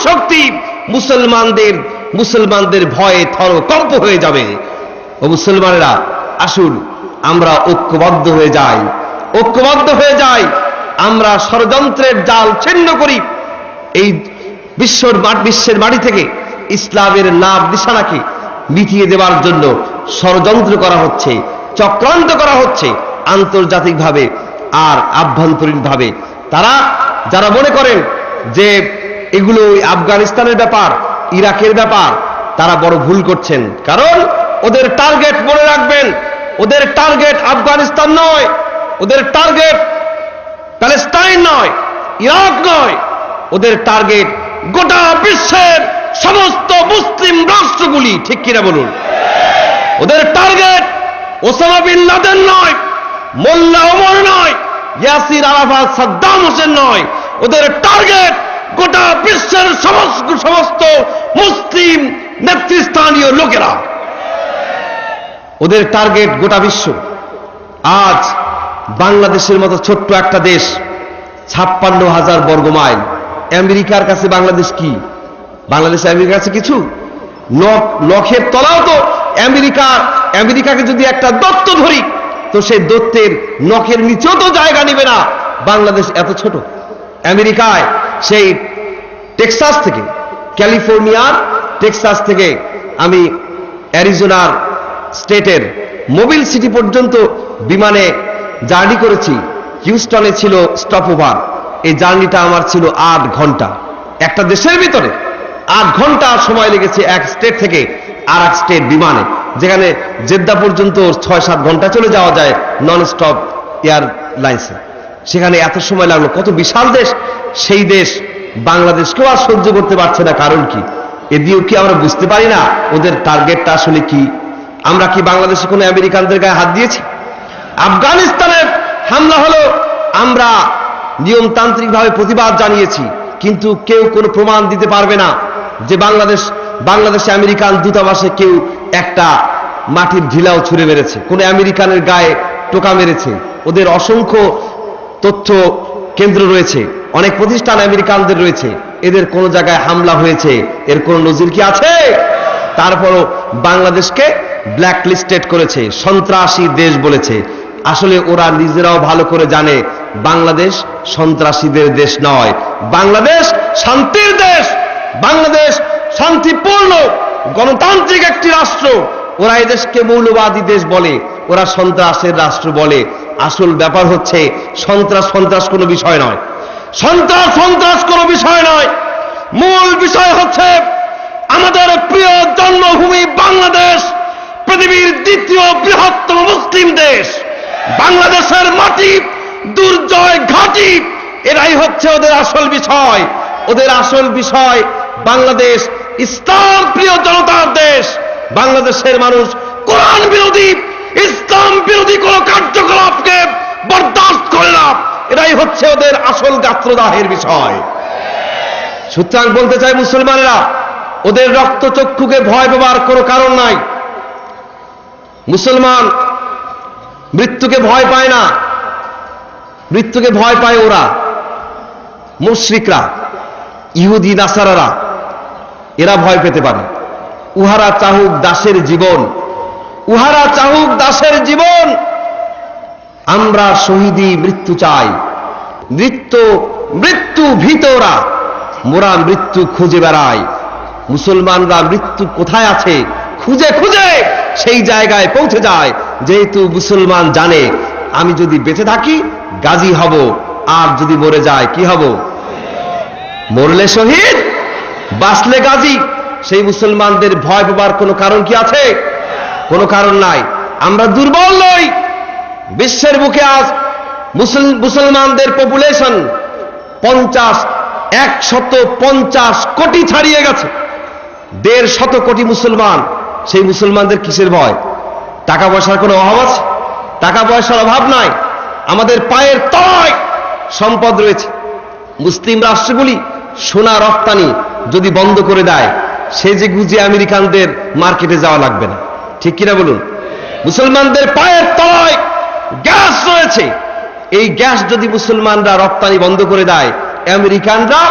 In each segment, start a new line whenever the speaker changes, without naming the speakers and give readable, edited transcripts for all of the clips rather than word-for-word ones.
শক্তি মুসলমানদের ভয়ে থরকম্প হয়ে যাবে। ও মুসলমানেরা, আসুন আমরা ঐক্যবদ্ধ হয়ে যাই, আমরা ষড়যন্ত্রের জাল ছিন্ন করি। এই বিশ্বের মাটি থেকে ইসলামের নাম নিশানাকে মিটিয়ে দেওয়ার জন্য ষড়যন্ত্র করা হচ্ছে, চক্রান্ত করা হচ্ছে আন্তর্জাতিকভাবে আর আভ্যন্তরীণভাবে। যারা মনে করেন যে এগুলো আফগানিস্তানের ব্যাপার, ইরাকের ব্যাপার, তারা বড় ভুল করছেন। কারণ ওদের টার্গেট, মনে রাখবেন, ওদের টার্গেট আফগানিস্তান নয়, ওদের টার্গেট প্যালেস্টাইন নয়, ইরাক নয়, ওদের টার্গেট গোটা বিশ্বের সমস্ত মুসলিম রাষ্ট্রগুলি। ঠিক কিনা বলুন? ওদের টার্গেট ওসামা বিন লাদেন নয়, মোল্লা ওমর নয়, ইয়াসির আরাফাত, সাদ্দাম হোসেন নয়, ওদের টার্গেট গোটা বিশ্বের সমস্ত মুসলিম নেতৃস্থানীয় লোকেরা। ওদের টার্গেট গোটা বিশ্ব। আজ বাংলাদেশের মতো ছোট্ট একটা দেশ, 56,000 বর্গ মাইল। আমেরিকার কাছে বাংলাদেশ কি? বাংলাদেশ আমেরিকার কাছে কিছু? নখের তলাও তো আমেরিকাকে যদি একটা দত্ত ধরি, তো সেই দত্তের নখের নিচেও তো জায়গা নিবে না। বাংলাদেশ এত ছোট। আমেরিকায় সেই টেক্সাস থেকে, ক্যালিফোর্নিয়ার টেক্সাস থেকে আমি অ্যারিজোনার স্টেটের মোবিল সিটি পর্যন্ত বিমানে জার্নি করেছি। হিউস্টনে ছিল স্টপওভার। এই জার্নিটা আমার ছিল 8 ঘন্টা। একটা দেশের ভিতরে 8 ঘন্টা সময় লেগেছে এক স্টেট থেকে আর এক স্টেট বিমানে, যেখানে জেদ্দা পর্যন্ত 6-7 ঘন্টা চলে যাওয়া যায় নন স্টপ এয়ারলাইন্সে। সেখানে এত সময় লাগলো। কত বিশাল দেশ! সেই দেশ বাংলাদেশকেও আর সহ্য করতে পারছে না। কারণ কি? এদিকেও কি আমরা বুঝতে পারি না ওদের টার্গেটটা আসলে কি? আমরা কি বাংলাদেশে কোনো আমেরিকানদের গায়ে হাত দিয়েছি? আফগানিস্তানের হামলা হলো, আমরা নিয়মতান্ত্রিকভাবে প্রতিবাদ জানিয়েছি, কিন্তু কেউ কোনো প্রমাণ দিতে পারবে না যে বাংলাদেশে আমেরিকান দূতাবাসে কেউ একটা মাটির ঢিলাও ছুঁড়ে মেরেছে, কোন আমেরিকানের গায়ে টোকা মেরেছে। ওদের অসংখ্য তথ্য কেন্দ্র রয়েছে, অনেক প্রতিষ্ঠান আমেরিকানদের রয়েছে। এদের কোন জায়গায় হামলা হয়েছে, এর কোন নজির কি আছে? তারপরও বাংলাদেশকে ব্ল্যাক লিস্টেড করেছে, সন্ত্রাসী দেশ বলেছে। আসলে ওরা নিজেরাও ভালো করে জানে বাংলাদেশ সন্ত্রাসীদের দেশ নয়, বাংলাদেশ শান্তির দেশ, বাংলাদেশ শান্তিপূর্ণ গণতান্ত্রিক একটি রাষ্ট্র। ওরা এদেশকে মৌলবাদী দেশ বলে, ওরা সন্ত্রাসের রাষ্ট্র বলে। আসল ব্যাপার হচ্ছে সন্ত্রাস কোনো বিষয় নয়, সন্ত্রাস কোনো বিষয় নয়। মূল বিষয় হচ্ছে আমাদের প্রিয় জন্মভূমি বাংলাদেশ, পৃথিবীর দ্বিতীয় বৃহত্তম মুসলিম দেশ। বাংলাদেশের মাটি, দুর্জয় ঘাঁটি, এরাই হচ্ছে ওদের আসল বিষয়। ওদের আসল বিষয় বাংলাদেশ ইসলাম প্রিয় জনতার দেশ। বাংলাদেশের মানুষ কোরআন বিরোধী, ইসলাম বিরোধী কোন কার্যকলাপকে বরদাস্ত করে না। এরাই হচ্ছে ওদের আসল গাত্রদাহের বিষয়। সুতরাং বলতে চাই মুসলমানেরা, ওদের রক্তচক্ষুকে ভয় পাবার কোনো কারণ নাই। মুসলমান মৃত্যুকে ভয় পায় না, মৃত্যুকে ভয় পায় ওরা, মুশরিকরা, ইহুদি নাসারারা। এরা ভয় পেতে পারে। উহারা চাহুক দাসের জীবন, উহারা চাহুক দাসের জীবন। আমরা শহীদি মৃত্যু চাই। মৃত্যু ভীতরা, মোরা মৃত্যু খুঁজে বেড়াই। মুসলমানরা মৃত্যু কোথায় আছে খুঁজে খুঁজে সেই জায়গায় পৌঁছে যায়। যেহেতু মুসলমান জানে আমি যদি বেঁচে থাকি গাজী হব, আর যদি মরে যায় কি হব? মরলে শহীদ, বাঁচলে গাজী। সেই মুসলমানদের ভয় পাবার কোনো কারণ কি আছে? কোনো কারণ নাই। আমরা দুর্বল নই। বিশ্বের বুকে আজ মুসলমানদের পপুলেশন 150 কোটি ছাড়িয়ে গেছে। 150 কোটি মুসলমান। সেই মুসলমানদের কিসের ভয়? টাকা পয়সার কোনো অভাব আছে? টাকা পয়সার অভাব নাই। আমাদের পায়ের তলায় সম্পদ রয়েছে। মুসলিম রাষ্ট্রগুলি সোনা রপ্তানি যদি বন্ধ করে দেয়, সে যে গুজে আমেরিকানদের মার্কেটে যাওয়া লাগবে না। ঠিক কিনা বলুন? মুসলমানদের পায়ের তলায় গ্যাস রয়েছে। এই গ্যাস যদি মুসলমানরা রপ্তানি বন্ধ করে দেয়, আমেরিকানরা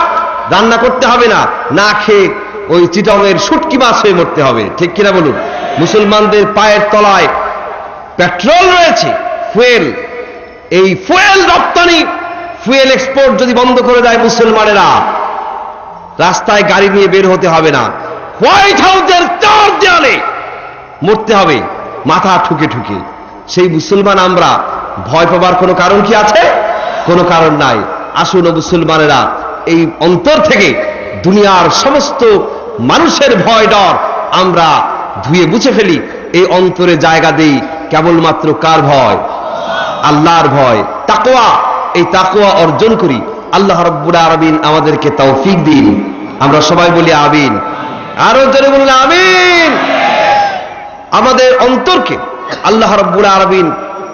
রান্না করতে হবে না, না খেয়ে ওই চিটংয়ের শুটকি মাছ হয়ে মরতে হবে। ঠিক কিনা বলুন? মুসলমানদের পায়ের তলায় পেট্রোল রয়েছে, ফুয়েল। এই ফুয়েল রপ্তানি, ফুয়েল এক্সপোর্ট যদি বন্ধ করে দেয় মুসলমানেরা, রাস্তায় গাড়ি নিয়ে বের হতে হবে না, হোয়াইট হাউসের চার দেয়ালে মরতে হবে মাথা ঠুকে ঠুকে। সেই মুসলমান আমরা, ভয় পাবার কোনো কারণ কি আছে? কোনো কারণ নাই। আসুন মুসলমানেরা, এই অন্তর থেকে দুনিয়ার সমস্ত মানুষের ভয় ডর আমরা ধুয়ে মুছে ফেলি, এই অন্তরে জায়গা দেই কেবলমাত্র কার ভয়? আল্লাহর ভয়, তাকওয়া। এই তাকওয়া অর্জন করি। আল্লাহ রাব্বুল আলামিন আমাদেরকে তৌফিক দিন। আমরা সবাই বলি আমিন। আরো জোরে বলুন আমিন। আমাদের অন্তরকে আল্লাহ রাব্বুল আলামিন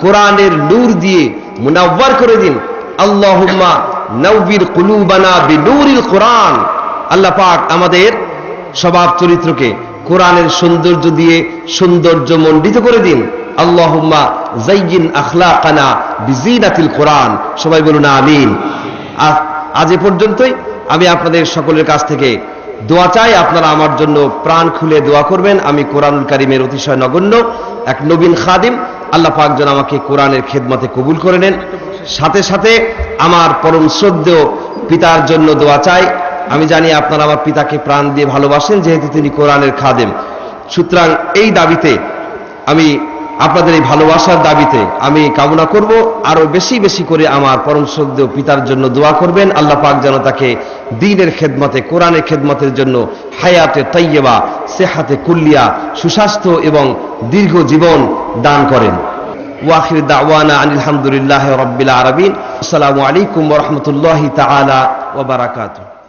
কোরআনের নূর দিয়ে মুনাওয়ার করে দিন। আল্লাহুম্মা নাওবির কুলুবানা বিনূরিল কোরআন। আল্লাহ পাক আমাদের স্বভাব চরিত্রকে কোরআনের সৌন্দর্য দিয়ে সৌন্দর্য মণ্ডিত করে দিন। আল্লাহুম্মা যায়্যিন আখলাকানা বিজিনাতিল কোরআন। সবাই বলুন আমিন। আজ এ পর্যন্তই। আমি আপনাদের সকলের কাছ থেকে দোয়া চাই, আপনারা আমার জন্য প্রাণ খুলে দোয়া করবেন। আমি কোরআনুল কারীমের অতিশয় নগণ্য এক নবীন খাদিম। আল্লাহ পাক যেন আমাকে কোরআনের খেদমতে কবুল করে নেন। সাথে সাথে আমার পরম শ্রদ্ধেয় পিতার জন্য দোয়া চাই। আমি জানি আপনারা আমার পিতাকে প্রাণ দিয়ে ভালোবাসেন, যেহেতু তিনি কোরআনের খাদেম। সুতরাং এই দাবিতে, আমি আপনাদের এই ভালোবাসার দাবিতে আমি কামনা করব আরো বেশি বেশি করে আমার পরম শ্রদ্ধেয় পিতার জন্য দোয়া করবেন। আল্লাহ পাক যেন তাকে দ্বীনের খেদমতে, কোরআনের খেদমতের জন্য হায়াতে তাইয়্যিবা, সেহাতে কুল্লিয়া, সুস্বাস্থ্য এবং দীর্ঘ জীবন দান করেন। ওয়াখির দাওয়ানা আনিল হামদুলিল্লাহি রাব্বিল আলামিন। আসসালামু আলাইকুম ওয়া রাহমাতুল্লাহি তাআলা ওয়া বারাকাতুহু।